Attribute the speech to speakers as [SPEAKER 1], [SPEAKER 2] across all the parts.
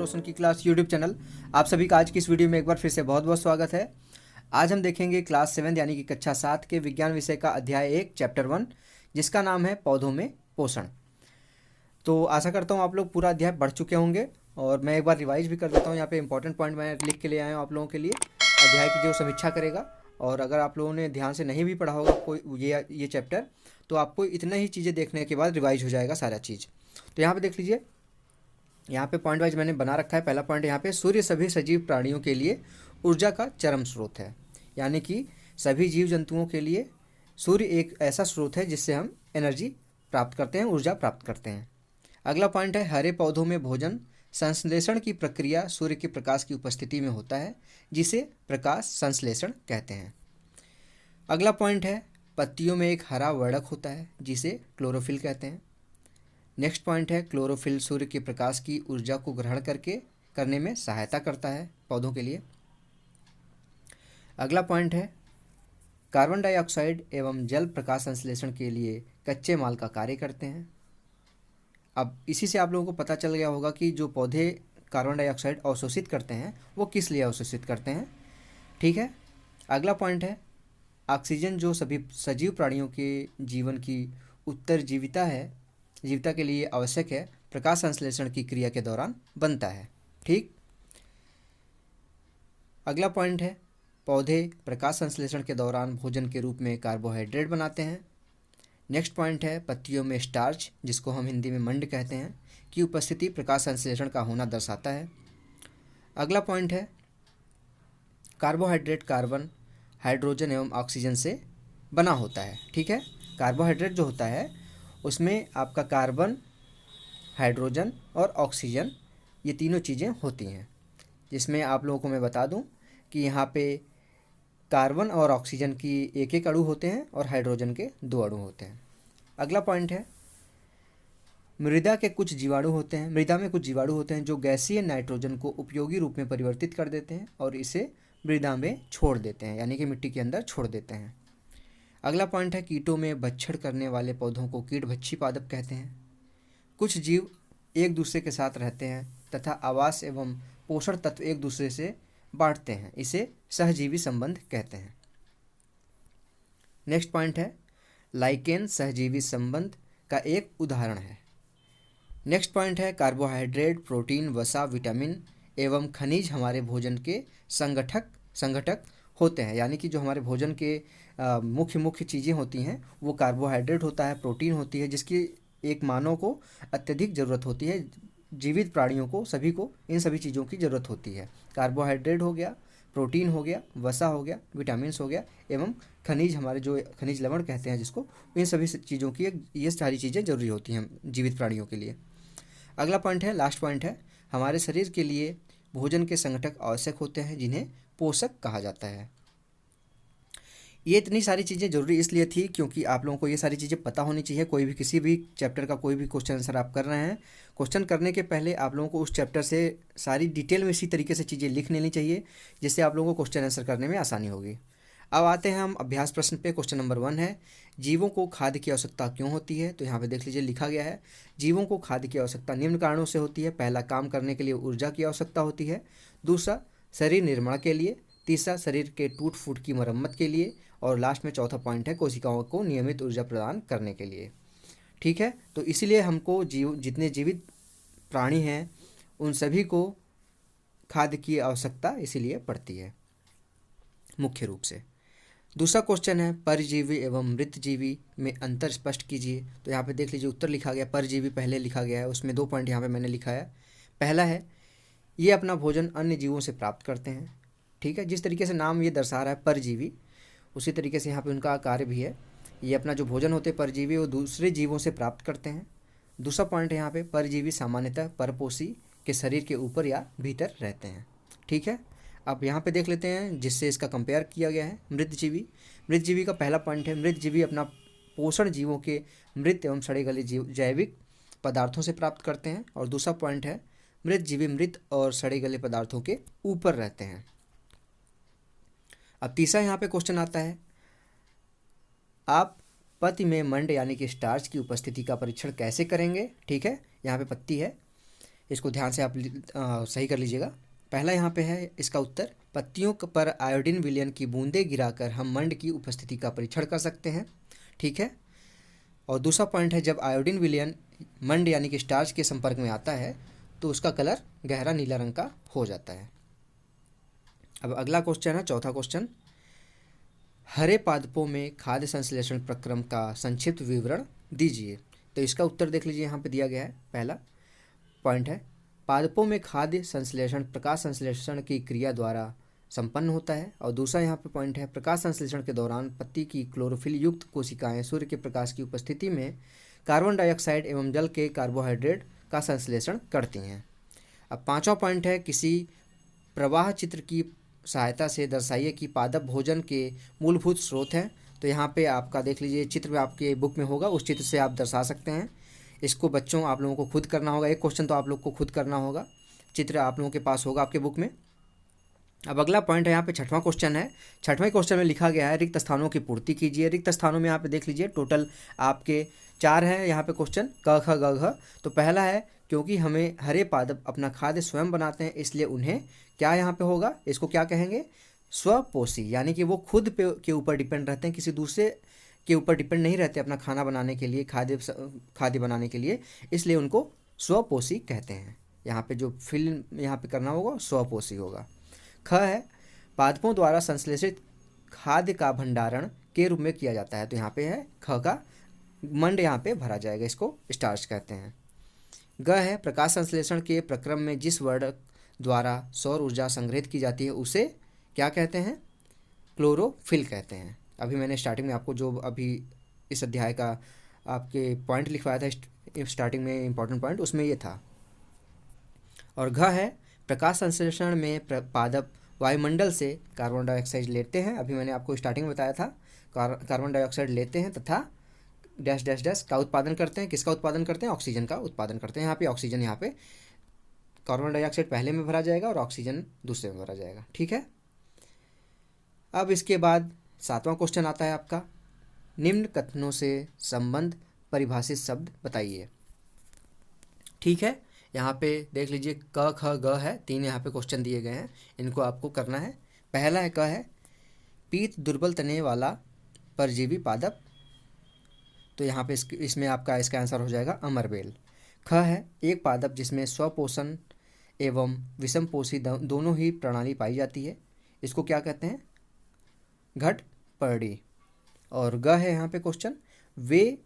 [SPEAKER 1] पोषण की class YouTube channel. आप सभी का आज की इस वीडियो में एक बार फिर से बहुत बहुत स्वागत है। आज हम देखेंगे क्लास 7 यानी कि कक्षा 7 के विज्ञान विषय का अध्याय 1 चैप्टर 1, जिसका नाम है पौधों में पोषण। तो आशा करता हूँ आप लोग पूरा अध्याय पढ़ चुके होंगे और मैं एक बार रिवाइज भी कर देता हूँ। यहाँ पे इंपॉर्टेंट पॉइंट मैं लिख के ले आया हूँ आप लोगों के लिए, अध्याय की जो समीक्षा करेगा। और अगर आप लोगों ने ध्यान से नहीं भी पढ़ा होगा कोई ये चैप्टर, तो आपको इतना ही चीज़ें देखने के बाद रिवाइज हो जाएगा सारा चीज़। तो यहाँ पे देख लीजिए, यहाँ पे पॉइंट वाइज मैंने बना रखा है। पहला पॉइंट यहाँ पे, सूर्य सभी सजीव प्राणियों के लिए ऊर्जा का चरम स्रोत है। यानी कि सभी जीव जंतुओं के लिए सूर्य एक ऐसा स्रोत है जिससे हम एनर्जी प्राप्त करते हैं, ऊर्जा प्राप्त करते हैं। अगला पॉइंट है, हरे पौधों में भोजन संश्लेषण की प्रक्रिया सूर्य के प्रकाश की उपस्थिति में होता है, जिसे प्रकाश संश्लेषण कहते हैं। अगला पॉइंट है, पत्तियों में एक हरा वर्णक होता है जिसे क्लोरोफिल कहते हैं। नेक्स्ट पॉइंट है, क्लोरोफिल सूर्य के प्रकाश की ऊर्जा को ग्रहण करने में सहायता करता है पौधों के लिए। अगला पॉइंट है, कार्बन डाइऑक्साइड एवं जल प्रकाश संश्लेषण के लिए कच्चे माल का कार्य करते हैं। अब इसी से आप लोगों को पता चल गया होगा कि जो पौधे कार्बन डाइऑक्साइड अवशोषित करते हैं वो किस लिए अवशोषित करते हैं। ठीक है। अगला पॉइंट है, ऑक्सीजन जो सभी सजीव प्राणियों के जीवन की जीविता के लिए आवश्यक है, प्रकाश संश्लेषण की क्रिया के दौरान बनता है। ठीक। अगला पॉइंट है, पौधे प्रकाश संश्लेषण के दौरान भोजन के रूप में कार्बोहाइड्रेट बनाते हैं। नेक्स्ट पॉइंट है, पत्तियों में स्टार्च, जिसको हम हिंदी में मंड कहते हैं, की उपस्थिति प्रकाश संश्लेषण का होना दर्शाता है। अगला पॉइंट है, कार्बोहाइड्रेट कार्बन, हाइड्रोजन एवं ऑक्सीजन से बना होता है। ठीक है। कार्बोहाइड्रेट जो होता है उसमें आपका कार्बन, हाइड्रोजन और ऑक्सीजन, ये तीनों चीज़ें होती हैं। जिसमें आप लोगों को मैं बता दूं कि यहाँ पे कार्बन और ऑक्सीजन की एक एक अणु होते हैं और हाइड्रोजन के 2 अणु होते हैं। अगला पॉइंट है, मृदा में कुछ जीवाणु होते हैं जो गैसीय नाइट्रोजन को उपयोगी रूप में परिवर्तित कर देते हैं और इसे मृदा में छोड़ देते हैं, यानी कि मिट्टी के अंदर छोड़ देते हैं। अगला पॉइंट है, कीटों में भक्षण करने वाले पौधों को कीटभक्षी पादप कहते हैं। कुछ जीव एक दूसरे के साथ रहते हैं तथा आवास एवं पोषण तत्व एक दूसरे से बांटते हैं, इसे सहजीवी संबंध कहते हैं। नेक्स्ट पॉइंट है, लाइकेन सहजीवी संबंध का एक उदाहरण है। नेक्स्ट पॉइंट है, कार्बोहाइड्रेट, प्रोटीन, वसा, विटामिन एवं खनिज हमारे भोजन के संगठक होते हैं। यानी कि जो हमारे भोजन के मुख्य चीज़ें होती हैं वो कार्बोहाइड्रेट होता है, प्रोटीन होती है, जिसकी एक मानव को अत्यधिक ज़रूरत होती है, जीवित प्राणियों को, सभी को इन सभी चीज़ों की ज़रूरत होती है। कार्बोहाइड्रेट हो गया, प्रोटीन हो गया, वसा हो गया, विटामिन्स हो गया एवं खनिज, हमारे जो खनिज लवण कहते हैं जिसको, इन सभी चीज़ों की ये सारी चीज़ें ज़रूरी होती हैं जीवित प्राणियों के लिए। अगला पॉइंट है, लास्ट पॉइंट है, हमारे शरीर के लिए भोजन के संगठक आवश्यक होते हैं जिन्हें पोषक कहा जाता है। ये इतनी सारी चीज़ें ज़रूरी इसलिए थी क्योंकि आप लोगों को ये सारी चीज़ें पता होनी चाहिए। कोई भी किसी भी चैप्टर का कोई भी क्वेश्चन आंसर आप कर रहे हैं, क्वेश्चन करने के पहले आप लोगों को उस चैप्टर से सारी डिटेल में इसी तरीके से चीज़ें लिख लेनी चाहिए, जिससे आप लोगों को क्वेश्चन आंसर करने में आसानी होगी। अब आते हैं हम अभ्यास प्रश्न पे। क्वेश्चन नंबर 1 है, जीवों को खाद्य की आवश्यकता क्यों होती है? तो यहाँ पे देख लीजिए लिखा गया है, जीवों को खाद्य की आवश्यकता निम्न कारणों से होती है। पहला, काम करने के लिए ऊर्जा की आवश्यकता होती है। दूसरा, शरीर निर्माण के लिए। तीसरा, शरीर के टूट फूट की मरम्मत के लिए। और लास्ट में चौथा पॉइंट है, कोशिकाओं को नियमित ऊर्जा प्रदान करने के लिए। ठीक है। तो इसीलिए हमको जितने जीवित प्राणी हैं उन सभी को खाद्य की आवश्यकता इसीलिए पड़ती है मुख्य रूप से। दूसरा क्वेश्चन है, परजीवी एवं मृतजीवी में अंतर स्पष्ट कीजिए। तो यहाँ पे देख लीजिए उत्तर लिखा गया, परजीवी पहले लिखा गया है, उसमें 2 पॉइंट यहाँ पे मैंने लिखा है। पहला है, ये अपना भोजन अन्य जीवों से प्राप्त करते हैं। ठीक है। जिस तरीके से नाम ये दर्शा रहा है परजीवी, उसी तरीके से यहाँ पे उनका कार्य भी है। ये अपना जो भोजन होते हैं परजीवी, वो दूसरे जीवों से प्राप्त करते हैं। दूसरा पॉइंट है यहाँ पे, परजीवी सामान्यतः परपोषी के शरीर के ऊपर या भीतर रहते हैं। ठीक है। अब यहाँ पे देख लेते हैं जिससे इसका कंपेयर किया गया है, मृतजीवी का पहला पॉइंट है, मृतजीवी अपना पोषण जीवों के मृत एवं सड़े गले जैविक पदार्थों से प्राप्त करते हैं। और दूसरा पॉइंट है, मृतजीवी मृत और सड़े गले पदार्थों के ऊपर रहते हैं। अब तीसरा यहाँ पे क्वेश्चन आता है, आप पत्ती में मंड यानी कि स्टार्च की उपस्थिति का परीक्षण कैसे करेंगे? ठीक है। यहाँ पे पत्ती है, इसको ध्यान से आप सही कर लीजिएगा। पहला यहाँ पे है इसका उत्तर, पत्तियों पर आयोडीन विलयन की बूंदें गिराकर हम मंड की उपस्थिति का परीक्षण कर सकते हैं। ठीक है। और दूसरा पॉइंट है, जब आयोडीन विलयन मंड यानी कि स्टार्च के संपर्क में आता है तो उसका कलर गहरा नीला रंग का हो जाता है। अब अगला क्वेश्चन है, चौथा क्वेश्चन, हरे पादपों में खाद्य संश्लेषण प्रक्रम का संक्षिप्त विवरण दीजिए। तो इसका उत्तर देख लीजिए, यहाँ पे दिया गया है। पहला पॉइंट है, पादपों में खाद्य संश्लेषण प्रकाश संश्लेषण की क्रिया द्वारा संपन्न होता है। और दूसरा यहाँ पे पॉइंट है, प्रकाश संश्लेषण के दौरान पत्ती की क्लोरोफिल युक्त कोशिकाएं सूर्य के प्रकाश की उपस्थिति में कार्बन डाइऑक्साइड एवं जल के कार्बोहाइड्रेट का संश्लेषण करती हैं। अब पांचवा पॉइंट है, किसी प्रवाह चित्र की सहायता से दर्शाइए कि पादप भोजन के मूलभूत स्रोत हैं। तो यहाँ पे आपका देख लीजिए, चित्र में आपके बुक में होगा, उस चित्र से आप दर्शा सकते हैं। इसको बच्चों आप लोगों को खुद करना होगा, एक क्वेश्चन तो आप लोग को खुद करना होगा, चित्र आप लोगों के पास होगा आपके बुक में। अब अगला पॉइंट है, यहाँ पे छठवां क्वेश्चन है। छठवें क्वेश्चन में लिखा गया है, रिक्त स्थानों की पूर्ति कीजिए। रिक्त स्थानों में यहाँ पे देख लीजिए, टोटल आपके 4 हैं यहाँ पे क्वेश्चन, क ख ग घ। तो पहला है, क्योंकि हमें हरे पादप अपना खाद्य स्वयं बनाते हैं इसलिए उन्हें क्या यहाँ पे होगा, इसको क्या कहेंगे, स्वपोषी, यानी कि वो खुद पे के ऊपर डिपेंड रहते हैं, किसी दूसरे के ऊपर डिपेंड नहीं रहते अपना खाना बनाने के लिए, खाद्य बनाने के लिए, इसलिए उनको स्वपोषी कहते हैं। यहाँ पे जो फिल्म यहाँ पे करना होगा स्वपोषी होगा। ख है, पादपों द्वारा संश्लेषित खाद्य का भंडारण के रूप में किया जाता है। तो यहाँ पे है ख का मंड यहाँ पे भरा जाएगा, इसको स्टार्च कहते हैं। ग है, प्रकाश संश्लेषण के प्रक्रम में जिस वर्ण द्वारा सौर ऊर्जा संग्रहित की जाती है उसे क्या कहते हैं, क्लोरोफिल कहते हैं। अभी मैंने स्टार्टिंग में आपको जो अभी इस अध्याय का आपके पॉइंट लिखवाया था स्टार्टिंग में, इंपॉर्टेंट पॉइंट उसमें ये था। और घ है, प्रकाश संश्लेषण में पादप वायुमंडल से कार्बन डाइऑक्साइड लेते हैं। अभी मैंने आपको स्टार्टिंग में बताया था, कार्बन डाइऑक्साइड लेते हैं तथा डैश डैश डैश का उत्पादन करते हैं। किसका उत्पादन करते हैं, ऑक्सीजन का उत्पादन करते हैं। यहाँ पे ऑक्सीजन, यहाँ पे कार्बन डाइऑक्साइड पहले में भरा जाएगा और ऑक्सीजन दूसरे में भरा जाएगा। ठीक है। अब इसके बाद 7वां क्वेश्चन आता है आपका, निम्न कथनों से संबंध परिभाषित शब्द बताइए। ठीक है। यहाँ पे देख लीजिए, क ख ग है, 3 यहाँ पे क्वेश्चन दिए गए हैं, इनको आपको करना है। पहला है, क है, पीत दुर्बल तने वाला परजीवी पादप। तो यहाँ पे इसमें आपका इसका आंसर हो जाएगा अमरबेल। ख है, एक पादप जिसमें स्वपोषण एवं विषमपोषी दोनों ही प्रणाली पाई जाती है, इसको क्या कहते हैं, घटपर्णी। और ग है यहाँ पे क्वेश्चन, वे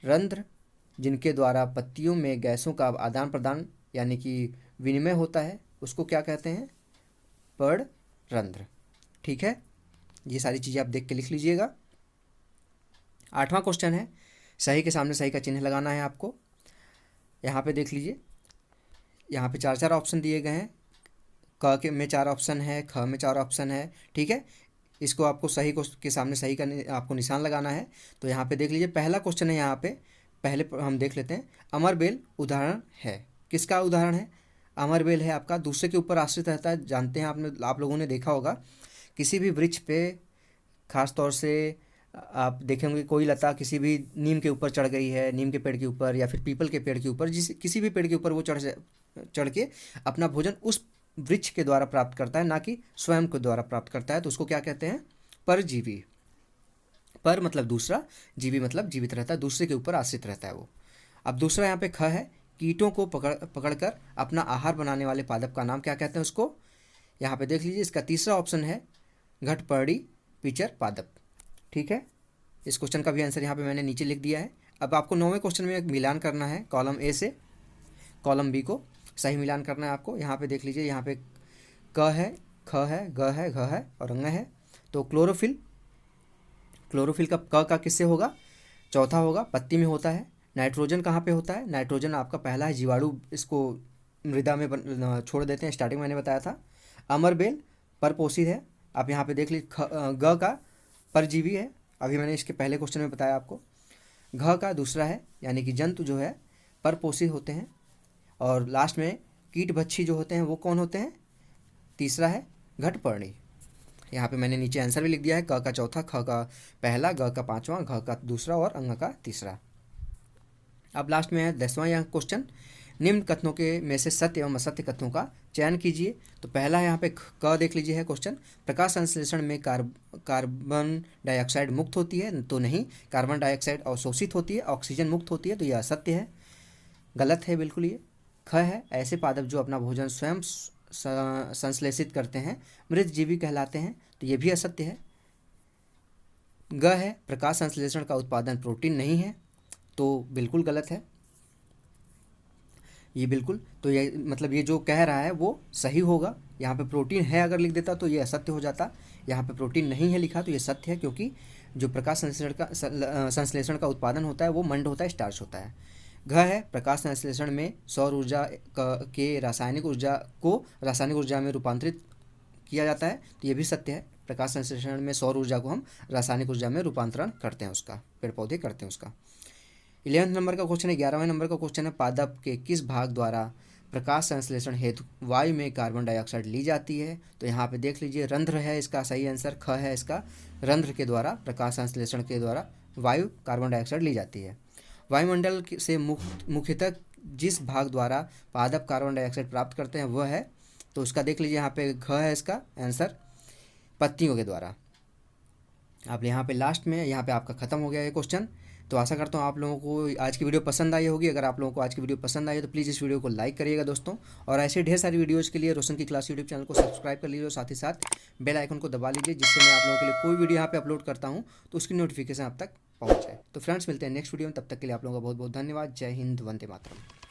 [SPEAKER 1] रंध्र जिनके द्वारा पत्तियों में गैसों का आदान प्रदान यानी कि विनिमय होता है उसको क्या कहते हैं, पर्णरंध्र। ठीक है। ये सारी चीज़ें आप देख के लिख लीजिएगा। 8वां क्वेश्चन है, सही के सामने सही का चिन्ह लगाना है आपको। यहाँ पे देख लीजिए, यहाँ पे 4 ऑप्शन दिए गए हैं, क के में 4 ऑप्शन है, ख में 4 ऑप्शन है। ठीक है। इसको आपको सही के सामने सही का आपको निशान लगाना है। तो यहाँ पे देख लीजिए, पहला क्वेश्चन है, यहाँ पे पहले हम देख लेते हैं। अमरबेल उदाहरण है, किसका उदाहरण है, अमरबेल है आपका दूसरे के ऊपर आश्रित रहता है। जानते हैं आप लोगों ने देखा होगा, किसी भी वृक्ष पे खास तौर से आप देखेंगे, कोई लता किसी भी नीम के ऊपर चढ़ गई है, नीम के पेड़ के ऊपर या फिर पीपल के पेड़ के ऊपर, किसी भी पेड़ के ऊपर वो चढ़ के अपना भोजन उस वृक्ष के द्वारा प्राप्त करता है, ना कि स्वयं के द्वारा प्राप्त करता है। तो उसको क्या कहते हैं, परजीवी। पर मतलब दूसरा, जीवी मतलब जीवित रहता है, दूसरे के ऊपर आश्रित रहता है वो। अब दूसरा यहाँ पे ख है, कीटों को पकड़कर अपना आहार बनाने वाले पादप का नाम क्या कहते हैं उसको। यहाँ पे देख लीजिए, इसका तीसरा ऑप्शन है घटपर्णी पिचर पादप। ठीक है। इस क्वेश्चन का भी आंसर यहाँ पे मैंने नीचे लिख दिया है। अब आपको 9वें क्वेश्चन में एक मिलान करना है, कॉलम ए से कॉलम बी को सही मिलान करना है आपको। यहाँ पे देख लीजिए, यहाँ पे क है, ख है, ग है, घ है और अंग है। तो क्लोरोफिल का क का किससे होगा, चौथा होगा, पत्ती में होता है। नाइट्रोजन कहाँ पे होता है, नाइट्रोजन आपका पहला है जीवाणु, इसको मृदा में छोड़ देते हैं, स्टार्टिंग में मैंने बताया था। अमरबेल परपोषित है, आप यहाँ पे देख लीजिए, ग का परजीवी है, अभी मैंने इसके पहले क्वेश्चन में बताया आपको। घ का दूसरा है, यानी कि जंतु जो है परपोषित होते हैं। और लास्ट में कीटभक्षी जो होते हैं वो कौन होते हैं, तीसरा है घटपर्णी। यहाँ पे मैंने नीचे आंसर भी लिख दिया है, क का चौथा, ख का पहला, ग का पांचवा, घ का दूसरा और अंग का तीसरा। अब लास्ट में है 10वां यह क्वेश्चन, निम्न कथनों के में से सत्य एवं असत्य कथनों का चयन कीजिए। तो पहला है यहाँ पे क देख लीजिए है क्वेश्चन, प्रकाश संश्लेषण में कार्बन डाइऑक्साइड मुक्त होती है, तो नहीं, कार्बन डाइऑक्साइड अवशोषित होती है, ऑक्सीजन मुक्त होती है, तो यह असत्य है, गलत है बिल्कुल ये। ख है ऐसे पादप जो अपना भोजन स्वयं संश्लेषित करते हैं मृत जीवी कहलाते हैं, तो ये भी असत्य है। ग है प्रकाश संश्लेषण का उत्पादन प्रोटीन नहीं है, तो बिल्कुल गलत है ये बिल्कुल। तो ये मतलब ये जो कह रहा है वो सही होगा। यहाँ पे प्रोटीन है अगर लिख देता तो ये असत्य हो जाता, यहाँ पे प्रोटीन नहीं है लिखा तो ये सत्य है, क्योंकि जो प्रकाश संश्लेषण का उत्पादन होता है वो मंड होता है, स्टार्च होता है। घ है प्रकाश संश्लेषण में सौर ऊर्जा के रासायनिक ऊर्जा में रूपांतरित किया जाता है, तो ये भी सत्य है। प्रकाश संश्लेषण में सौर ऊर्जा को हम रासायनिक ऊर्जा में रूपांतरण करते हैं, उसका पेड़ पौधे करते हैं उसका। 11वें नंबर का क्वेश्चन है, 11वें नंबर का क्वेश्चन है, पादप के किस भाग द्वारा प्रकाश संश्लेषण हेतु वायु में कार्बन डाइऑक्साइड ली जाती है? तो यहाँ पे देख लीजिए रंध्र है इसका सही आंसर, ख है इसका, रंध्र के द्वारा प्रकाश संश्लेषण के द्वारा वायु कार्बन डाइऑक्साइड ली जाती है। वायुमंडल से मुख्यतः जिस भाग द्वारा पादप कार्बन डाइऑक्साइड प्राप्त करते हैं वह है, तो उसका देख लीजिए यहाँ पे घ है इसका आंसर, पत्तियों के द्वारा। आप यहाँ पे लास्ट में यहाँ पे आपका खत्म हो गया ये क्वेश्चन। तो आशा करता हूँ आप लोगों को आज की वीडियो पसंद आई होगी। अगर आप लोगों को आज की वीडियो पसंद आई है तो प्लीज़ इस वीडियो को लाइक करिएगा दोस्तों, और ऐसे ढेर सारी वीडियोज़ के लिए रोशन की क्लास यूट्यूब चैनल को सब्सक्राइब कर लीजिए और साथ ही साथ बेल आइकन को दबा लीजिए, जिससे मैं आप लोगों के लिए कोई वीडियो यहाँ पे अपलोड करता हूँ तो उसकी नोटिफिकेशन आप तक पहुँच जाए। तो फ्रेंड्स मिलते हैं नेक्स्ट वीडियो में, तब तक के लिए आप लोगों का बहुत बहुत धन्यवाद। जय हिंद, वंदे मातरम।